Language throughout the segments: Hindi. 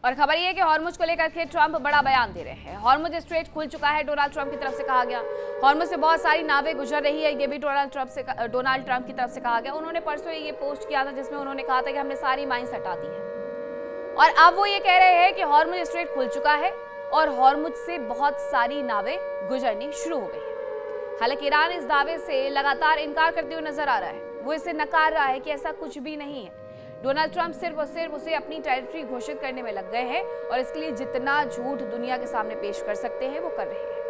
और खबर ये है कि हॉर्मुज को लेकर के ट्रंप बड़ा बयान दे रहे हैं। हॉर्मुज स्ट्रेट खुल चुका है, डोनाल्ड ट्रंप की तरफ से कहा गया। हॉर्मुज से बहुत सारी नावें गुजर रही है, ये भी डोनाल्ड ट्रंप की तरफ से कहा गया। उन्होंने परसों ये पोस्ट किया था जिसमें उन्होंने कहा था कि हमने सारी माइंस हटा दी है, और अब वो ये कह रहे हैं कि हॉर्मुज स्ट्रेट खुल चुका है और हॉर्मुज से बहुत सारी नावें गुजरनी शुरू हो गई है। हालांकि ईरान इस दावे से लगातार इनकार करते हुए नजर आ रहा है, वो इसे नकार रहा है कि ऐसा कुछ भी नहीं है। डोनाल्ड ट्रंप सिर्फ और सिर्फ उसे अपनी टेरिटरी घोषित करने में लग गए हैं और इसके लिए जितना झूठ दुनिया के सामने पेश कर सकते हैं वो कर रहे हैं।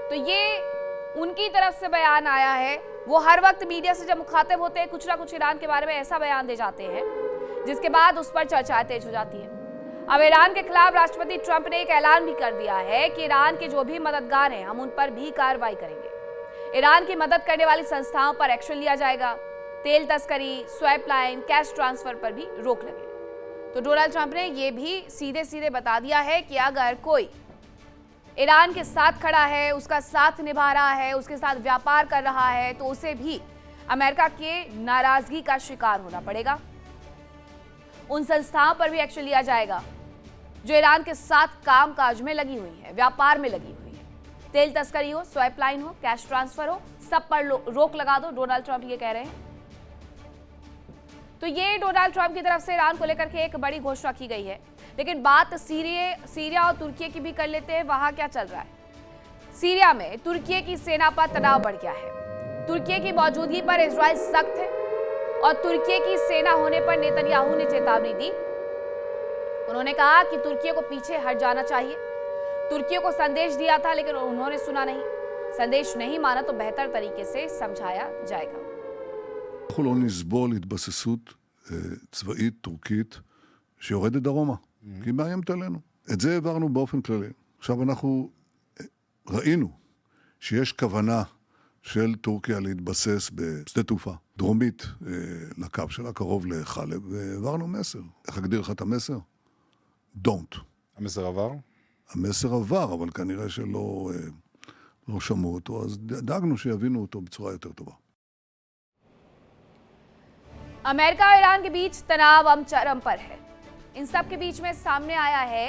तो ये उनकी तरफ से बयान आया है। वो हर वक्त मीडिया से जब मुखातिब होते हैं कुछ ना कुछ ईरान के बारे में ऐसा बयान दे जाते हैं जिसके बाद उस पर चर्चाएं तेज हो जाती है। अब ईरान के खिलाफ राष्ट्रपति ट्रंप ने एक ऐलान भी कर दिया है कि ईरान के जो भी मददगार हैं हम उन पर भी कार्रवाई करेंगे। ईरान की मदद करने वाली संस्थाओं पर एक्शन लिया जाएगा। तेल तस्करी, स्वैप लाइन, कैश ट्रांसफर पर भी रोक लगे। तो डोनाल्ड ट्रंप ने यह भी सीधे सीधे बता दिया है कि अगर कोई ईरान के साथ खड़ा है, उसका साथ निभा रहा है, उसके साथ व्यापार कर रहा है, तो उसे भी अमेरिका के नाराजगी का शिकार होना पड़ेगा। उन संस्थाओं पर भी एक्शन लिया जाएगा जो ईरान के साथ कामकाज में लगी हुई है, व्यापार में लगी हुई है। तेल तस्करी हो, स्वैप लाइन हो, कैश ट्रांसफर हो, सब पर रोक लगा दो, डोनाल्ड ट्रंप ये कह रहे हैं। तो ये डोनाल्ड ट्रंप की तरफ से ईरान को लेकर के एक बड़ी घोषणा की गई है। लेकिन बात सीरिया और तुर्की की भी कर लेते हैं। वहां क्या चल रहा है? सीरिया में तुर्की की सेना पर तनाव बढ़ गया है। तुर्की की मौजूदगी पर इजराइल सख्त है और तुर्की की सेना होने पर नेतन्याहू ने चेतावनी दी। उन्होंने कहा कि तुर्की को पीछे हट जाना चाहिए। तुर्की को संदेश दिया था लेकिन उन्होंने सुना नहीं। संदेश नहीं माना तो बेहतर तरीके से समझाया जाएगा। אנחנו לא נסבול התבססות צבאית טורקית שיורדת דרומה, כי היא מאיימת עלינו. את זה העברנו באופן כללי. עכשיו אנחנו ראינו שיש כוונה של טורקיה להתבסס בשדה תעופה דרומית לקו שלה, קרוב לחלב, והעברנו מסר. איך אגדיר לך את המסר? Don't. המסר עבר? המסר עבר, אבל כנראה שלא שמעו אותו, אז דאגנו שיבינו אותו בצורה יותר טובה. अमेरिका और ईरान के बीच तनाव अब चरम पर है। इन सब के बीच में सामने आया है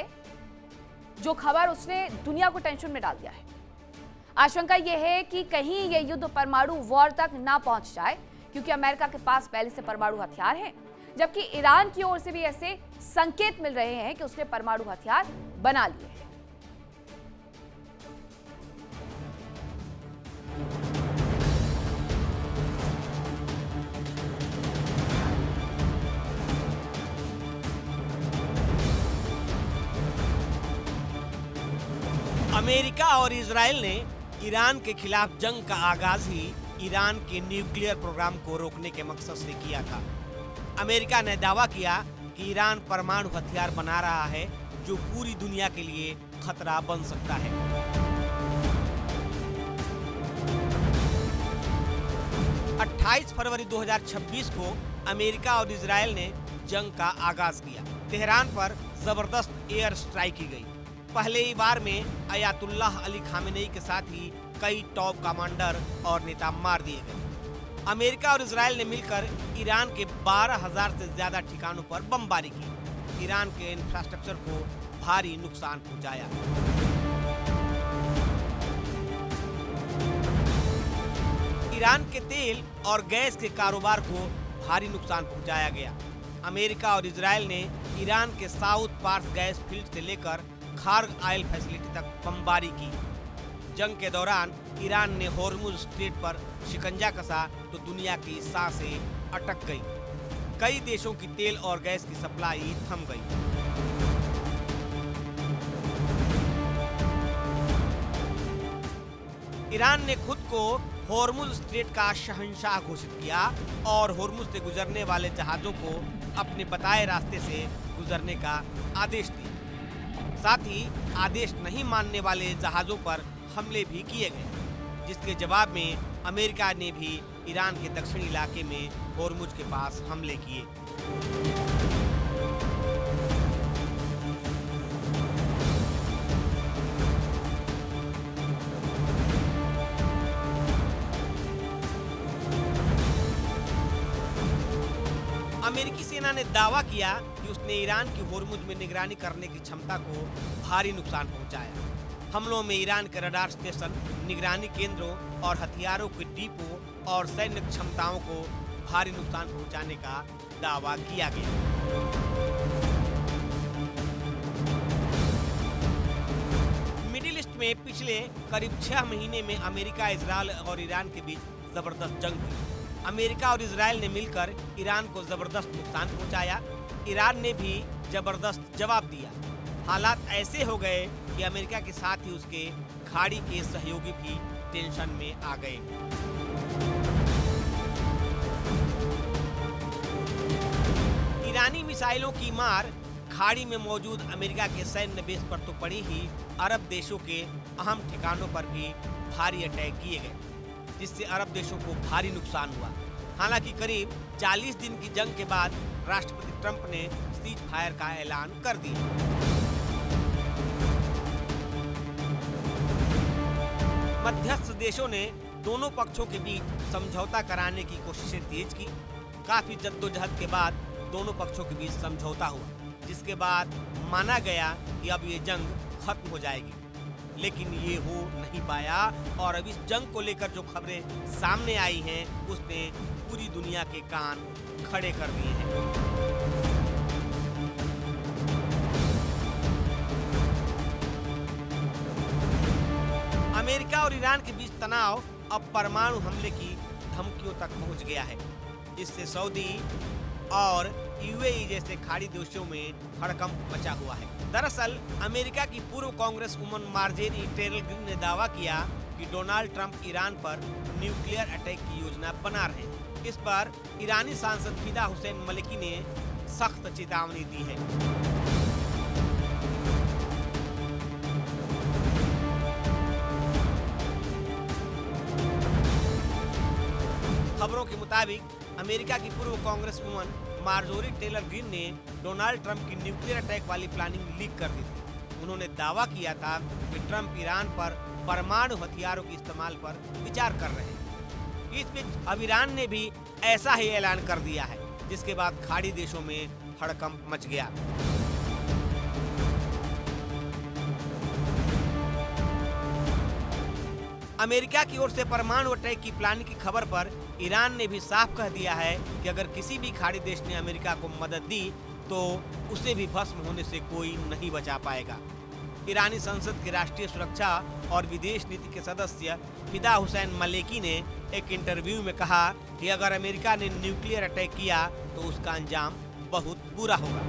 जो खबर, उसने दुनिया को टेंशन में डाल दिया है। आशंका यह है कि कहीं यह युद्ध परमाणु वॉर तक ना पहुंच जाए, क्योंकि अमेरिका के पास पहले से परमाणु हथियार हैं, जबकि ईरान की ओर से भी ऐसे संकेत मिल रहे हैं कि उसने परमाणु हथियार बना लिए हैं। अमेरिका और इजराइल ने ईरान के खिलाफ जंग का आगाज ही ईरान के न्यूक्लियर प्रोग्राम को रोकने के मकसद से किया था। अमेरिका ने दावा किया कि ईरान परमाणु हथियार बना रहा है जो पूरी दुनिया के लिए खतरा बन सकता है। अट्ठाईस फरवरी 2026 को अमेरिका और इजराइल ने जंग का आगाज किया। तेहरान पर जबरदस्त एयर स्ट्राइक की गई। पहले ही बार में अयातुल्लाह अली खामेनेई के साथ ही कई टॉप कमांडर और नेता मार दिए गए। अमेरिका और इजराइल ने मिलकर ईरान के 12,000 से ज्यादा ठिकानों पर बमबारी की। ईरान के इंफ्रास्ट्रक्चर को भारी नुकसान पहुंचाया। ईरान के तेल और गैस के कारोबार को भारी नुकसान पहुंचाया गया। अमेरिका और इजराइल ने ईरान के साउथ पार्स गैस फील्ड से लेकर खार्ग ऑयल फैसिलिटी तक बमबारी की। जंग के दौरान ईरान ने हॉर्मुज स्ट्रेट पर शिकंजा कसा तो दुनिया की सांसें अटक गई। कई देशों की तेल और गैस की सप्लाई थम गई। ईरान ने खुद को हॉर्मुज स्ट्रेट का शहंशाह घोषित किया और हॉर्मुज से गुजरने वाले जहाजों को अपने बताए रास्ते से गुजरने का आदेश दिया। साथ ही आदेश नहीं मानने वाले जहाजों पर हमले भी किए गए, जिसके जवाब में अमेरिका ने भी ईरान के दक्षिणी इलाके में हॉर्मुज के पास हमले किए। अमेरिकी सेना ने दावा किया कि उसने ईरान की होर्मुज में निगरानी करने की क्षमता को भारी नुकसान पहुंचाया। हमलों में ईरान के रडार स्टेशन, निगरानी केंद्रों और हथियारों के डिपो और सैन्य क्षमताओं को भारी नुकसान पहुंचाने का दावा किया गया। मिडिल ईस्ट में पिछले करीब 6 महीने में अमेरिका, इजरायल और ईरान के बीच जबरदस्त जंग हुई। अमेरिका और इजरायल ने मिलकर ईरान को जबरदस्त नुकसान पहुंचाया। ईरान ने भी जबरदस्त जवाब दिया। हालात ऐसे हो गए कि अमेरिका के साथ ही उसके खाड़ी के सहयोगी भी टेंशन में आ गए। ईरानी मिसाइलों की मार खाड़ी में मौजूद अमेरिका के सैन्य बेस पर तो पड़ी ही, अरब देशों के अहम ठिकानों पर भी भारी अटैक किए गए, जिससे अरब देशों को भारी नुकसान हुआ। हालांकि करीब 40 दिन की जंग के बाद राष्ट्रपति ट्रंप ने सीज फायर का ऐलान कर दिया। मध्यस्थ देशों ने दोनों पक्षों के बीच समझौता कराने की कोशिशें तेज की। काफी जद्दोजहद के बाद दोनों पक्षों के बीच समझौता हुआ, जिसके बाद माना गया कि अब ये जंग खत्म हो जाएगी। लेकिन ये हो नहीं पाया और अब इस जंग को लेकर जो खबरें सामने आई हैं, उसने पूरी दुनिया के कान खड़े कर दिए हैं। अमेरिका और ईरान के बीच तनाव अब परमाणु हमले की धमकियों तक पहुंच गया है। इससे सऊदी और यूएई जैसे खाड़ी देशों में हड़कंप मचा हुआ है। दरअसल अमेरिका की पूर्व कांग्रेस वुमन मार्जेरी टेलर ग्रीन ने दावा किया कि डोनाल्ड ट्रंप ईरान पर न्यूक्लियर अटैक की योजना बना रहे हैं। इस पर ईरानी सांसद फिदा हुसैन मलिकी ने सख्त चेतावनी दी है। खबरों के मुताबिक अमेरिका की पूर्व congresswoman Marjorie Taylor Greene ने डोनाल्ड ट्रंप की न्यूक्लियर अटैक वाली प्लानिंग लीक कर दी थी। उन्होंने दावा किया था कि ट्रंप ईरान पर परमाणु हथियारों के इस्तेमाल पर विचार कर रहे हैं। इस बीच अब ईरान ने भी ऐसा ही ऐलान कर दिया है, जिसके बाद खाड़ी देशों में हड़कंप मच गया। अमेरिका की ओर से परमाणु अटैक की प्लानिंग की खबर पर ईरान ने भी साफ कह दिया है कि अगर किसी भी खाड़ी देश ने अमेरिका को मदद दी तो उसे भी भस्म होने से कोई नहीं बचा पाएगा। ईरानी संसद की राष्ट्रीय सुरक्षा और विदेश नीति के सदस्य फिदा हुसैन मलिकी ने एक इंटरव्यू में कहा कि अगर अमेरिका ने न्यूक्लियर अटैक किया तो उसका अंजाम बहुत बुरा होगा।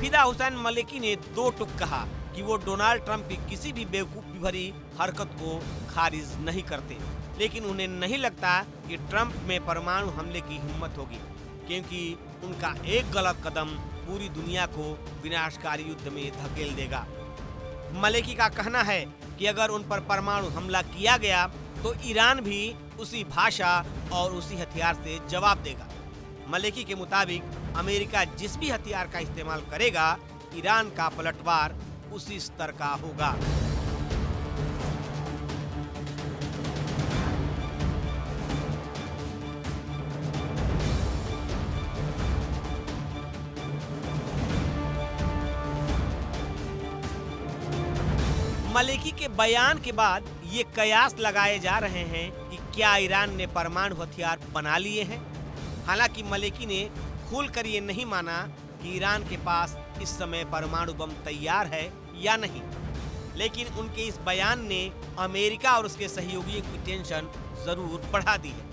फिदा हुसैन मलिकी ने दो टुक कहा कि वो डोनाल्ड ट्रंप की किसी भी बेवकूफ़ी भरी हरकत को खारिज नहीं करते, लेकिन उन्हें नहीं लगता कि ट्रंप में परमाणु हमले की हिम्मत होगी, क्योंकि उनका एक गलत कदम पूरी दुनिया को विनाशकारी युद्ध में धकेल देगा। मलिकी का कहना है कि अगर उन पर परमाणु हमला किया गया तो ईरान भी उसी भाषा और उसी हथियार से जवाब देगा। मलिकी के मुताबिक अमेरिका जिस भी हथियार का इस्तेमाल करेगा, ईरान का पलटवार उसी स्तर का होगा। मलिकी के बयान के बाद ये कयास लगाए जा रहे हैं कि क्या ईरान ने परमाणु हथियार बना लिए हैं। हालांकि मलिकी ने खुलकर ये नहीं माना कि ईरान के पास इस समय परमाणु बम तैयार है या नहीं, लेकिन उनके इस बयान ने अमेरिका और उसके सहयोगियों की टेंशन जरूर बढ़ा दी है।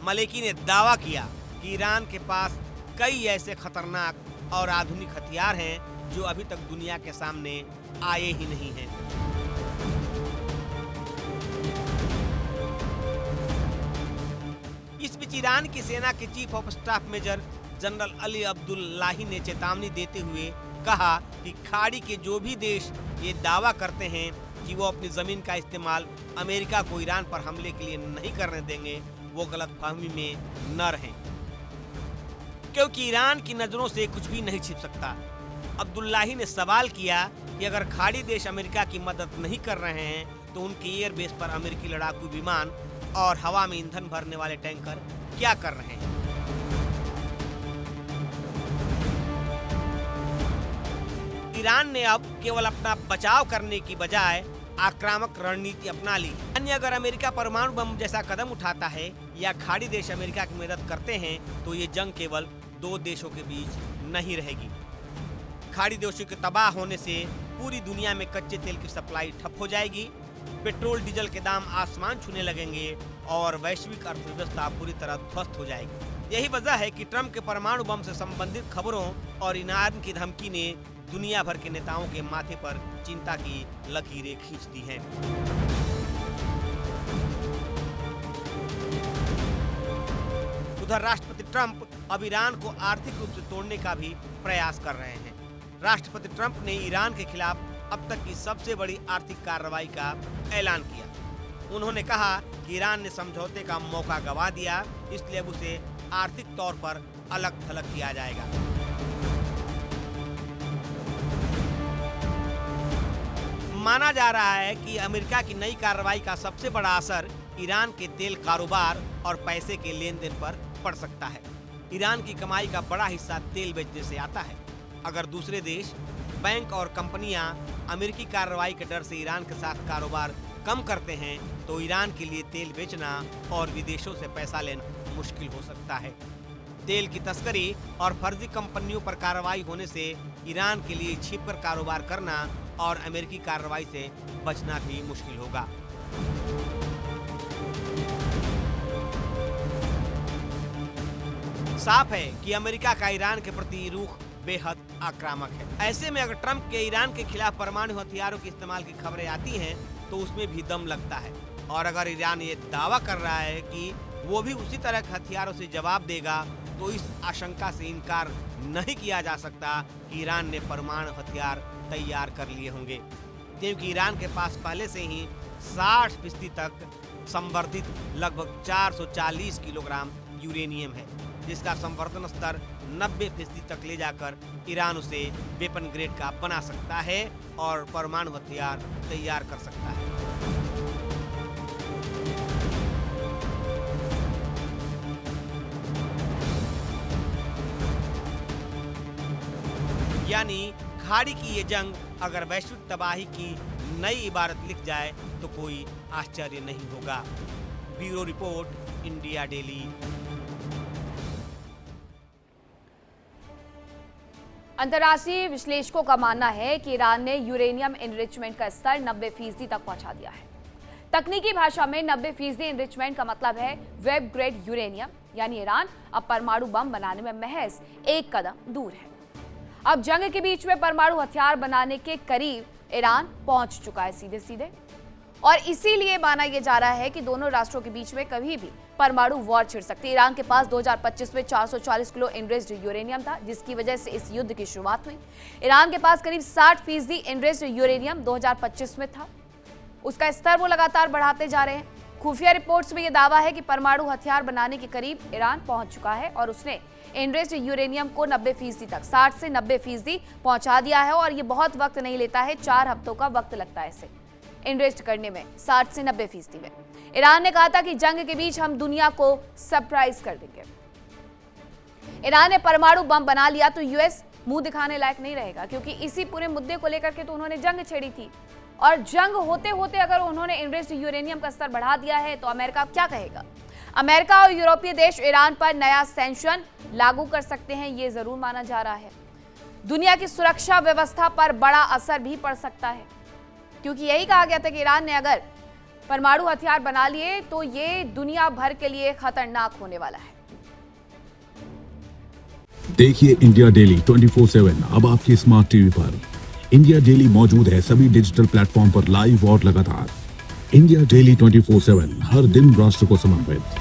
मलिकी ने दावा किया कि ईरान के पास कई ऐसे खतरनाक और आधुनिक हथियार हैं जो अभी तक दुनिया के सामने आए ही नहीं हैं। इस बीच ईरान की सेना के chief of staff major general Ali Abdollahi ने चेतावनी देते हुए कहा कि खाड़ी के जो भी देश ये दावा करते हैं कि वो अपनी जमीन का इस्तेमाल अमेरिका को ईरान पर हमले के लिए नहीं करने देंगे, वो गलतफहमी में न रहें, क्योंकि ईरान की नजरों से कुछ भी नहीं छिप सकता। अब्दुल्लाही ने सवाल किया कि अगर खाड़ी देश अमेरिका की मदद नहीं कर रहे हैं तो उनके एयरबेस पर अमेरिकी लड़ाकू विमान और हवा में ईंधन भरने वाले टैंकर क्या कर रहे हैं। ईरान ने अब केवल अपना बचाव करने की बजाय आक्रामक रणनीति अपना ली। अन्य अगर अमेरिका परमाणु बम जैसा कदम उठाता है या खाड़ी देश अमेरिका की मदद करते हैं तो ये जंग केवल दो देशों के बीच नहीं रहेगी। खाड़ी देशों के तबाह होने से पूरी दुनिया में कच्चे तेल की सप्लाई ठप हो जाएगी, पेट्रोल डीजल के दाम आसमान छूने लगेंगे और वैश्विक अर्थव्यवस्था पूरी तरह ध्वस्त हो जाएगी। यही वजह है कि ट्रंप के परमाणु बम से संबंधित खबरों और ईरान की धमकी ने दुनिया भर के नेताओं के माथे पर चिंता की लकीरें खींच दी हैं। उधर राष्ट्रपति ट्रंप अब ईरान को आर्थिक रूप से तोड़ने का भी प्रयास कर रहे हैं। राष्ट्रपति ट्रंप ने ईरान के खिलाफ अब तक की सबसे बड़ी आर्थिक कार्रवाई का ऐलान किया। उन्होंने कहा कि ईरान ने समझौते का मौका गंवा दिया, इसलिए अब उसे आर्थिक तौर पर अलग थलग किया जाएगा। माना जा रहा है कि अमेरिका की नई कार्रवाई का सबसे बड़ा असर ईरान के तेल कारोबार और पैसे के लेन देन पर पड़ सकता है। ईरान की कमाई का बड़ा हिस्सा तेल बेचने से आता है। अगर दूसरे देश, बैंक और कंपनियां अमेरिकी कार्रवाई के डर से ईरान के साथ कारोबार कम करते हैं तो ईरान के लिए तेल बेचना और विदेशों से पैसा लेना मुश्किल हो सकता है। तेल की तस्करी और फर्जी कंपनियों पर कार्रवाई होने से ईरान के लिए छिपकर कारोबार करना और अमेरिकी कार्रवाई से बचना भी मुश्किल होगा। साफ है कि अमेरिका का ईरान के प्रति रुख बेहद आक्रामक है। ऐसे में अगर ट्रंप के ईरान के खिलाफ परमाणु हथियारों के इस्तेमाल की खबरें आती हैं तो उसमें भी दम लगता है। और अगर ईरान ये दावा कर रहा है कि वो भी उसी तरह के हथियारों से जवाब देगा तो इस आशंका से इनकार नहीं किया जा सकता कि ईरान ने परमाणु हथियार तैयार कर लिए होंगे, क्योंकि ईरान के पास पहले से ही 60% तक संवर्धित लगभग 440 किलोग्राम यूरेनियम है, जिसका संवर्धन स्तर 90% तक ले जाकर ईरान उसे वेपन ग्रेड का बना सकता है और परमाणु हथियार तैयार कर सकता है। यानी खाड़ी की ये जंग अगर वैश्विक तबाही की नई इबारत लिख जाए तो कोई आश्चर्य नहीं होगा। Bureau report, India daily. अंतर्राष्ट्रीय विश्लेषकों का मानना है कि ईरान ने यूरेनियम एनरिचमेंट का स्तर 90% तक पहुंचा दिया है। तकनीकी भाषा में 90% एनरिचमेंट का मतलब है वेब ग्रेड यूरेनियम, यानी ईरान अब परमाणु बम बनाने में महज एक कदम दूर है। अब जंग के बीच में परमाणु हथियार बनाने के करीब ईरान पहुंच चुका है सीधे सीधे, और इसीलिए माना यह जा रहा है कि दोनों राष्ट्रों के बीच में कभी भी परमाणु वॉर छिड़ सकती है। ईरान के पास 2025 में 440 किलो एनरिच्ड यूरेनियम था, जिसकी वजह से इस युद्ध की शुरुआत हुई। ईरान के पास करीब 60% एनरिच्ड यूरेनियम 2025 में था। उसका स्तर वो लगातार बढ़ाते जा रहे हैं। खुफिया रिपोर्ट्स में यह दावा है कि परमाणु हथियार बनाने के करीब ईरान पहुंच चुका है और उसने एनरिच्ड यूरेनियम को 90% तक 60 से 90% पहुंचा दिया है। और ये बहुत वक्त नहीं लेता है, 4 हफ्तों का वक्त लगता है इसे एनरिच्ड करने में 60 से 90% में। ईरान ने कहा था कि जंग के बीच हम दुनिया को सरप्राइज कर देंगे। ईरान ने परमाणु बम बना लिया तो यूएस मुंह दिखाने लायक नहीं रहेगा, क्योंकि इसी पूरे मुद्दे को लेकर के तो उन्होंने जंग छेड़ी थी। और जंग होते होते अगर उन्होंने एनरिच्ड यूरेनियम का स्तर बढ़ा दिया है तो अमेरिका क्या कहेगा। अमेरिका और यूरोपीय देश ईरान पर नया सैंक्शन लागू कर सकते हैं, ये जरूर माना जा रहा है। दुनिया की सुरक्षा व्यवस्था पर बड़ा असर भी पड़ सकता है, क्योंकि यही कहा गया था कि ईरान ने अगर परमाणु हथियार बना लिए तो ये दुनिया भर के लिए खतरनाक होने वाला है। देखिए इंडिया डेली 24/7 अब आपकी स्मार्ट टीवी पर। इंडिया डेली मौजूद है सभी डिजिटल प्लेटफॉर्म पर लाइव और लगातार। इंडिया डेली 24/7 हर दिन राष्ट्र को समर्पित।